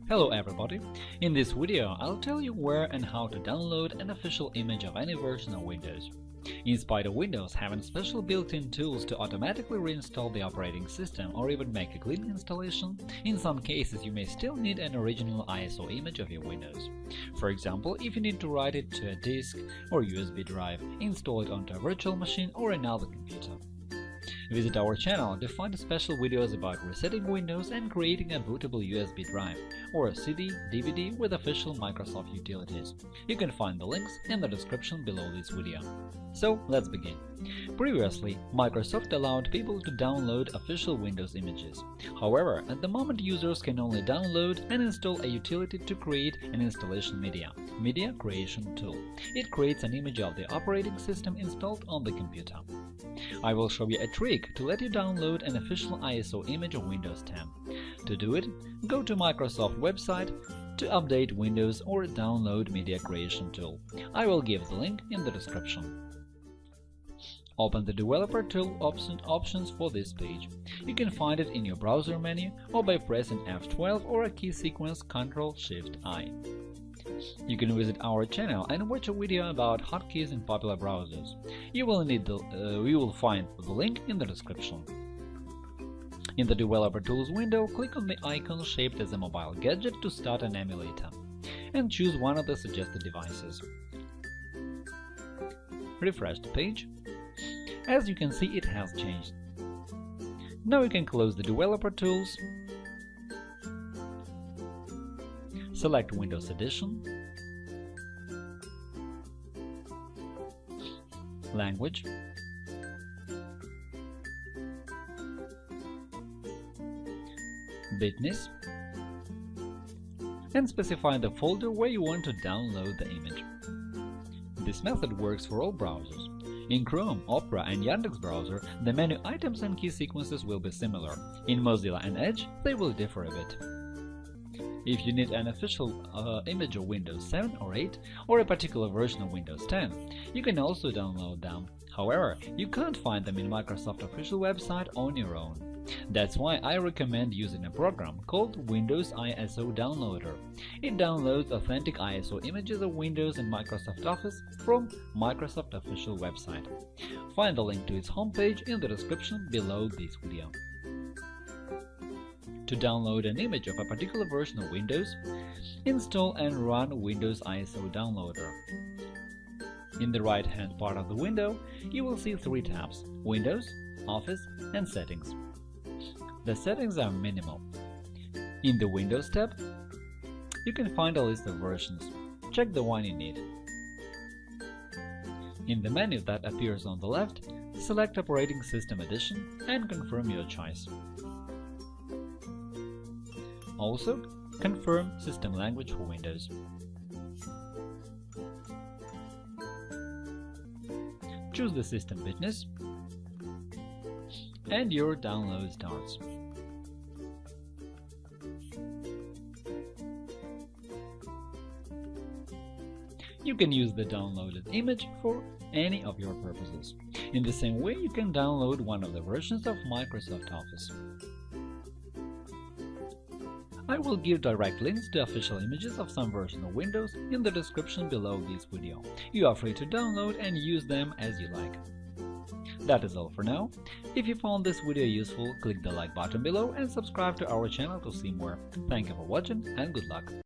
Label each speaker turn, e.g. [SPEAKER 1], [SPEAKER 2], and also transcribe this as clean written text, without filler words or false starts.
[SPEAKER 1] Hello everybody! In this video I'll tell you where and how to download an official image of any version of Windows. In spite of Windows having special built-in tools to automatically reinstall the operating system or even make a clean installation, in some cases you may still need an original ISO image of your Windows. For example, if you need to write it to a disk or USB drive, install it onto a virtual machine or another computer. Visit our channel to find special videos about resetting Windows and creating a bootable USB drive or a CD, DVD with official Microsoft utilities. You can find the links in the description below this video. So let's begin. Previously, Microsoft allowed people to download official Windows images. However, at the moment users can only download and install a utility to create an installation media creation tool. It creates an image of the operating system installed on the computer. I will show you a trick to let you download an official ISO image of Windows 10. To do it, go to Microsoft website to update Windows or download media creation tool. I will give the link in the description. Open the developer tool options for this page. You can find it in your browser menu or by pressing F12 or a key sequence Ctrl-Shift-I. You can visit our channel and watch a video about hotkeys in popular browsers. You will find the link in the description. In the Developer Tools window, click on the icon shaped as a mobile gadget to start an emulator, and choose one of the suggested devices. Refresh the page. As you can see, it has changed. Now you can close the Developer Tools, select Windows Edition, Language, Bitness, and specify the folder where you want to download the image. This method works for all browsers. In Chrome, Opera and Yandex browser, the menu items and key sequences will be similar. In Mozilla and Edge, they will differ a bit. If you need an official image of Windows 7 or 8 or a particular version of Windows 10, you can also download them. However, you can't find them in Microsoft official website on your own. That's why I recommend using a program called Windows ISO Downloader. It downloads authentic ISO images of Windows and Microsoft Office from Microsoft official website. Find the link to its homepage in the description below this video. To download an image of a particular version of Windows, install and run Windows ISO Downloader. In the right-hand part of the window, you will see three tabs: Windows, Office, and Settings. The settings are minimal. In the Windows tab, you can find a list of versions. Check the one you need. In the menu that appears on the left, select Operating System Edition and confirm your choice. Also, confirm System Language for Windows. Choose the system bitness, and your download starts. You can use the downloaded image for any of your purposes. In the same way, you can download one of the versions of Microsoft Office. I will give direct links to official images of some version of Windows in the description below this video. You are free to download and use them as you like. That is all for now. If you found this video useful, click the like button below and subscribe to our channel to see more. Thank you for watching and good luck!